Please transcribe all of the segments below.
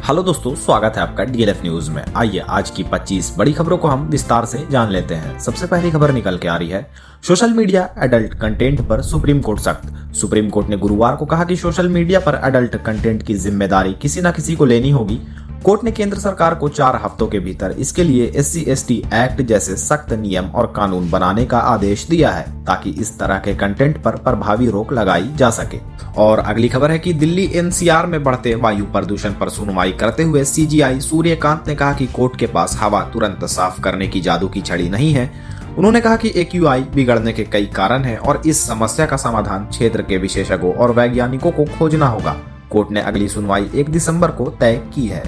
Hello दोस्तों, स्वागत है आपका डीएलएफ न्यूज में। आइए आज की 25 बड़ी खबरों को हम विस्तार से जान लेते हैं। सबसे पहली खबर निकल के आ रही है, सोशल मीडिया एडल्ट कंटेंट पर सुप्रीम कोर्ट सख्त। सुप्रीम कोर्ट ने गुरुवार को कहा कि सोशल मीडिया पर एडल्ट कंटेंट की जिम्मेदारी किसी न किसी को लेनी होगी। कोर्ट ने केंद्र सरकार को 4 हफ्तों के भीतर इसके लिए SC/ST एक्ट जैसे सख्त नियम और कानून बनाने का आदेश दिया है ताकि इस तरह के कंटेंट पर प्रभावी रोक लगाई जा सके। और अगली खबर है कि दिल्ली NCR में बढ़ते वायु प्रदूषण पर सुनवाई करते हुए CGI सूर्यकांत ने कहा कि कोर्ट के पास हवा तुरंत साफ करने की जादू की छड़ी नहीं है। उन्होंने कहा कि AQI बिगड़ने के कई कारण हैं और इस समस्या का समाधान क्षेत्र के विशेषज्ञों और वैज्ञानिकों को खोजना होगा। कोर्ट ने अगली सुनवाई 1 दिसंबर को तय की है।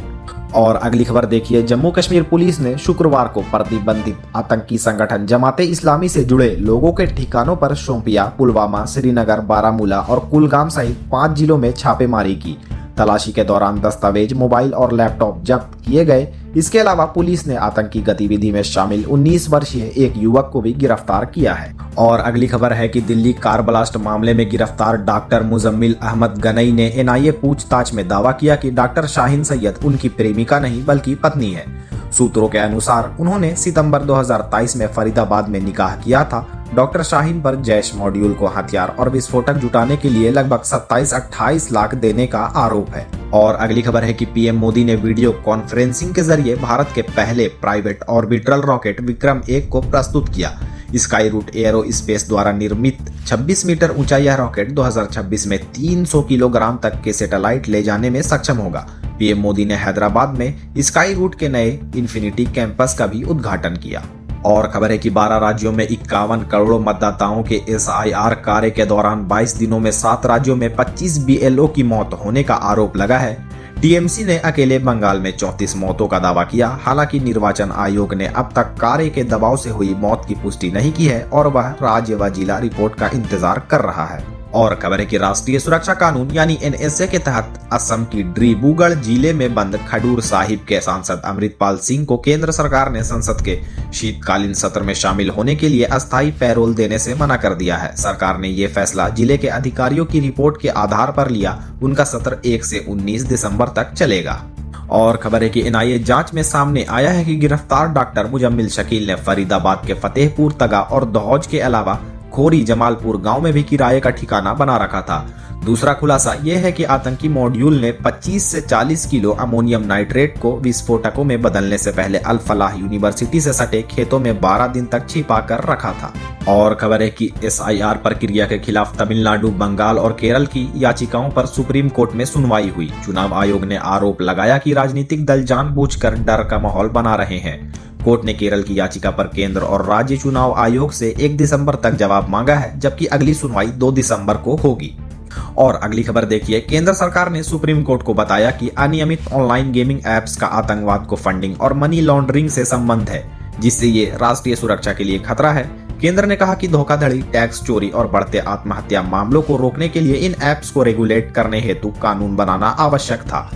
और अगली खबर देखिए, जम्मू कश्मीर पुलिस ने शुक्रवार को प्रतिबंधित आतंकी संगठन जमाते इस्लामी से जुड़े लोगों के ठिकानों पर शोपियां, पुलवामा, श्रीनगर, बारामूला और कुलगाम सहित 5 जिलों में छापेमारी की। तलाशी के दौरान दस्तावेज, मोबाइल और लैपटॉप जब्त किए गए। इसके अलावा पुलिस ने आतंकी गतिविधि में शामिल 19 वर्षीय एक युवक को भी गिरफ्तार किया है। और अगली खबर है कि दिल्ली कार ब्लास्ट मामले में गिरफ्तार डॉक्टर मुजम्मिल अहमद गनई ने NIA पूछताछ में दावा किया कि डॉक्टर शाहीन सैयद उनकी प्रेमिका नहीं बल्कि पत्नी है। सूत्रों के अनुसार उन्होंने सितंबर 2023 में फरीदाबाद में निकाह किया था। डॉक्टर शाहीन पर जैश मॉड्यूल को हथियार और विस्फोटक जुटाने के लिए लगभग 27-28 लाख देने का आरोप है। और अगली खबर है कि PM मोदी ने वीडियो कॉन्फ्रेंसिंग के जरिए भारत के पहले प्राइवेट ऑर्बिटल रॉकेट विक्रम 1 को प्रस्तुत किया। स्काई रूट एयरो स्पेस द्वारा निर्मित 26 मीटर ऊंचा यह रॉकेट 2026 में 300 किलोग्राम तक के सैटेलाइट ले जाने में सक्षम होगा। PM मोदी ने हैदराबाद में स्काई रूट के नए इन्फिनिटी कैंपस का भी उद्घाटन किया। और खबर है कि 12 राज्यों में 51 करोड़ मतदाताओं के SIR कार्य के दौरान 22 दिनों में 7 राज्यों में 25 BLO की मौत होने का आरोप लगा है। TMC ने अकेले बंगाल में 34 मौतों का दावा किया। हालांकि निर्वाचन आयोग ने अब तक कार्य के दबाव से हुई मौत की पुष्टि नहीं की है और वह राज्य व जिला रिपोर्ट का इंतजार कर रहा है। और खबर है कि राष्ट्रीय सुरक्षा कानून यानी NSA के तहत असम की डिब्रूगढ़ जिले में बंद खडूर साहिब के सांसद अमृतपाल सिंह को केंद्र सरकार ने संसद के शीतकालीन सत्र में शामिल होने के लिए अस्थायी पैरोल देने से मना कर दिया है। सरकार ने ये फैसला जिले के अधिकारियों की रिपोर्ट के आधार पर लिया। उनका सत्र 1 से 19 दिसंबर तक चलेगा। और खबर है कि NIA जांच में सामने आया है कि गिरफ्तार डॉक्टर मुजम्मिल शकील ने फरीदाबाद के फतेहपुर तगा और दहौज के अलावा खोरी जमालपुर गांव में भी किराए का ठिकाना बना रखा था। दूसरा खुलासा यह है कि आतंकी मॉड्यूल ने 25 से 40 किलो अमोनियम नाइट्रेट को विस्फोटकों में बदलने से पहले अल फलाह यूनिवर्सिटी से सटे खेतों में 12 दिन तक छिपा कर रखा था। और खबर है कि SIR प्रक्रिया के खिलाफ तमिलनाडु, बंगाल और केरल की याचिकाओं पर सुप्रीम कोर्ट में सुनवाई हुई। चुनाव आयोग ने आरोप लगाया कि राजनीतिक दल जानबूझकर डर का माहौल बना रहे हैं। कोर्ट ने केरल की याचिका पर केंद्र और राज्य चुनाव आयोग से 1 दिसंबर तक जवाब मांगा है, जबकि अगली सुनवाई 2 दिसंबर को होगी। और अगली खबर देखिए, केंद्र सरकार ने सुप्रीम कोर्ट को बताया कि अनियमित ऑनलाइन गेमिंग ऐप्स का आतंकवाद को फंडिंग और मनी लॉन्ड्रिंग से संबंध है, जिससे ये राष्ट्रीय सुरक्षा के लिए खतरा है। केंद्र ने कहा कि धोखाधड़ी, टैक्स चोरी और बढ़ते आत्महत्या मामलों को रोकने के लिए इन ऐप्स को रेगुलेट करने हेतु कानून बनाना आवश्यक था,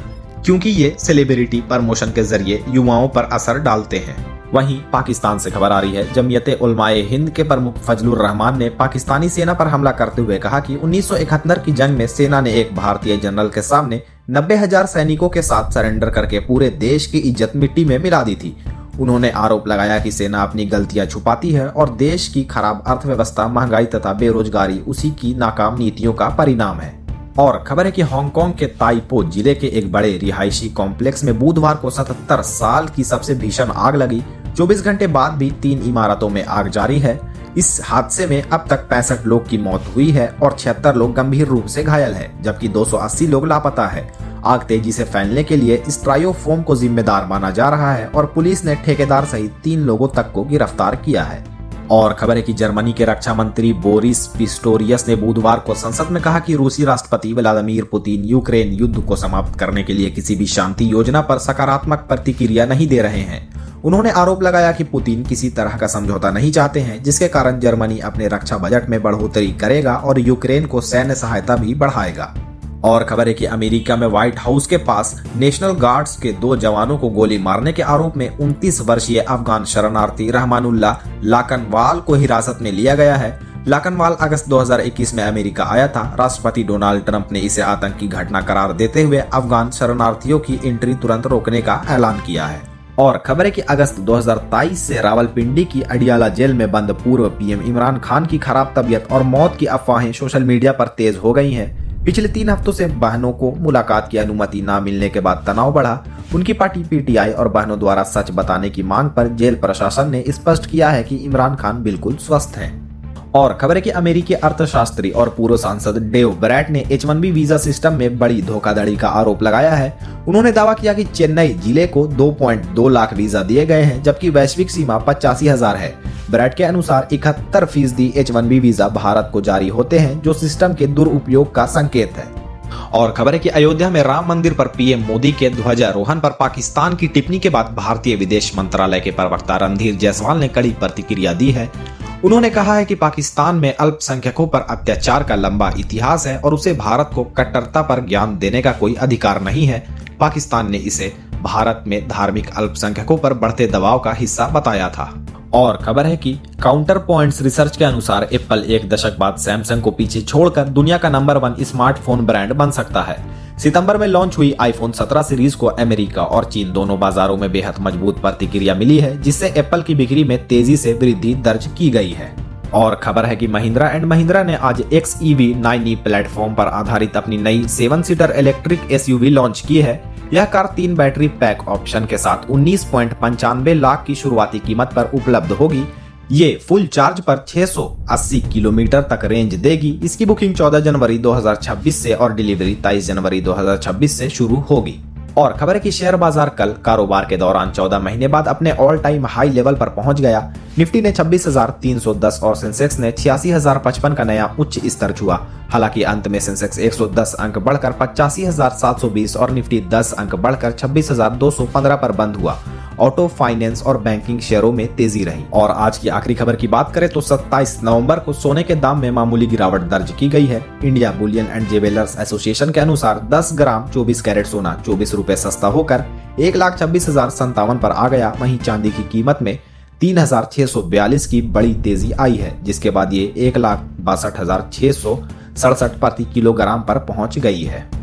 क्योंकि ये सेलिब्रिटी प्रमोशन के जरिए युवाओं पर असर डालते हैं। वहीं पाकिस्तान से खबर आ रही है, जमीयते उलमाए हिंद के प्रमुख फजलुर रहमान ने पाकिस्तानी सेना पर हमला करते हुए कहा कि 1971 की जंग में सेना ने एक भारतीय जनरल के सामने 90,000 सैनिकों के साथ सरेंडर करके पूरे देश की इज्जत मिट्टी में मिला दी थी। उन्होंने आरोप लगाया कि सेना अपनी गलतियां छुपाती है और देश की खराब अर्थव्यवस्था, महंगाई तथा बेरोजगारी उसी की नाकाम नीतियों का परिणाम है। और खबर है कि हांगकांग के ताइपो जिले के एक बड़े रिहायशी कॉम्प्लेक्स में बुधवार को 77 साल की सबसे भीषण आग लगी। 24 घंटे बाद भी 3 इमारतों में आग जारी है। इस हादसे में अब तक 65 लोग की मौत हुई है और 76 लोग गंभीर रूप से घायल है, जबकि 280 लोग लापता है। आग तेजी से फैलने के लिए स्ट्रायोफोम को जिम्मेदार माना जा रहा है और पुलिस ने ठेकेदार सहित 3 लोगों तक को गिरफ्तार किया है। और खबर है कि जर्मनी के रक्षा मंत्री बोरिस पिस्टोरियस ने बुधवार को संसद में कहा कि रूसी राष्ट्रपति व्लादिमीर पुतिन यूक्रेन युद्ध को समाप्त करने के लिए किसी भी शांति योजना पर सकारात्मक प्रतिक्रिया नहीं दे रहे हैं। उन्होंने आरोप लगाया कि पुतिन किसी तरह का समझौता नहीं चाहते हैं, जिसके कारण जर्मनी अपने रक्षा बजट में बढ़ोतरी करेगा और यूक्रेन को सैन्य सहायता भी बढ़ाएगा। और खबर है कि अमेरिका में व्हाइट हाउस के पास नेशनल गार्ड्स के 2 जवानों को गोली मारने के आरोप में 29 वर्षीय अफगान शरणार्थी रहमानुल्लाह लाकनवाल को हिरासत में लिया गया है। लाखनवाल अगस्त 2021 में अमेरिका आया था। राष्ट्रपति डोनाल्ड ट्रंप ने इसे आतंकी घटना करार देते हुए अफगान शरणार्थियों की एंट्री तुरंत रोकने का ऐलान किया है। और खबर है कि अगस्त 2023 से रावलपिंडी की अडियाला जेल में बंद पूर्व पीएम इमरान खान की खराब तबीयत और मौत की अफवाहें सोशल मीडिया पर तेज हो गई हैं। पिछले 3 हफ्तों से बहनों को मुलाकात की अनुमति न मिलने के बाद तनाव बढ़ा। उनकी पार्टी पीटीआई और बहनों द्वारा सच बताने की मांग पर जेल प्रशासन ने स्पष्ट किया है कि इमरान खान बिल्कुल स्वस्थ हैं। और खबर है कि अमेरिकी अर्थशास्त्री और पूर्व सांसद डेव ब्रैट ने H-1B वीजा सिस्टम में बड़ी धोखाधड़ी का आरोप लगाया है। उन्होंने दावा किया कि चेन्नई जिले को 2.2 लाख वीजा दिए गए हैं, जबकि वैश्विक सीमा 85,000 है। ब्रैट के अनुसार 71% H-1B वीजा भारत को जारी होते हैं, जो सिस्टम के दुरुपयोग का संकेत है। और खबर है कि अयोध्या में राम मंदिर पर पीएम मोदी के ध्वजारोहण पर पाकिस्तान की टिप्पणी के बाद भारतीय विदेश मंत्रालय के प्रवक्ता रणधीर जायसवाल ने कड़ी प्रतिक्रिया दी है। उन्होंने कहा है कि पाकिस्तान में अल्पसंख्यकों पर अत्याचार का लंबा इतिहास है और उसे भारत को कट्टरता पर ज्ञान देने का कोई अधिकार नहीं है। पाकिस्तान ने इसे भारत में धार्मिक अल्पसंख्यकों पर बढ़ते दबाव का हिस्सा बताया था। और खबर है कि काउंटर पॉइंट्स रिसर्च के अनुसार एप्पल 1 दशक बाद सैमसंग को पीछे छोड़कर दुनिया का नंबर 1 स्मार्टफोन ब्रांड बन सकता है। सितंबर में लॉन्च हुई आईफोन 17 सीरीज को अमेरिका और चीन दोनों बाजारों में बेहद मजबूत प्रतिक्रिया मिली है, जिससे एप्पल की बिक्री में तेजी से वृद्धि दर्ज की गई है। और खबर है कि महिंद्रा एंड महिंद्रा ने आज XEV 9e प्लेटफॉर्म पर आधारित अपनी नई 7 सीटर इलेक्ट्रिक SUV लॉन्च की है। यह कार 3 बैटरी पैक ऑप्शन के साथ 19.95 लाख की शुरुआती कीमत पर उपलब्ध होगी। ये फुल चार्ज पर 680 किलोमीटर तक रेंज देगी। इसकी बुकिंग 14 जनवरी 2026 से और डिलीवरी 23 जनवरी 2026 से शुरू होगी। और खबर है कि शेयर बाजार कल कारोबार के दौरान 14 महीने बाद अपने ऑल टाइम हाई लेवल पर पहुंच गया। निफ्टी ने 26,310 और सेंसेक्स ने 86,055 का नया उच्च स्तर छुआ। हालांकि अंत में सेंसेक्स 110 अंक बढ़कर 85,720 और निफ्टी 10 अंक बढ़कर 26,215 पर बंद हुआ। ऑटो, फाइनेंस और बैंकिंग शेयरों में तेजी रही। और आज की आखिरी खबर की बात करें तो 27 नवंबर को सोने के दाम में मामूली गिरावट दर्ज की गई है। India Boolean and jewellers association के अनुसार 10 ग्राम 24 कैरेट सोना 24 रुपए सस्ता होकर 1,26,057 पर आ गया। वहीं चांदी की कीमत में 3,642 की बड़ी तेजी आई है, जिसके बाद ये 1,62,667 प्रति किलोग्राम पर पहुंच गई है।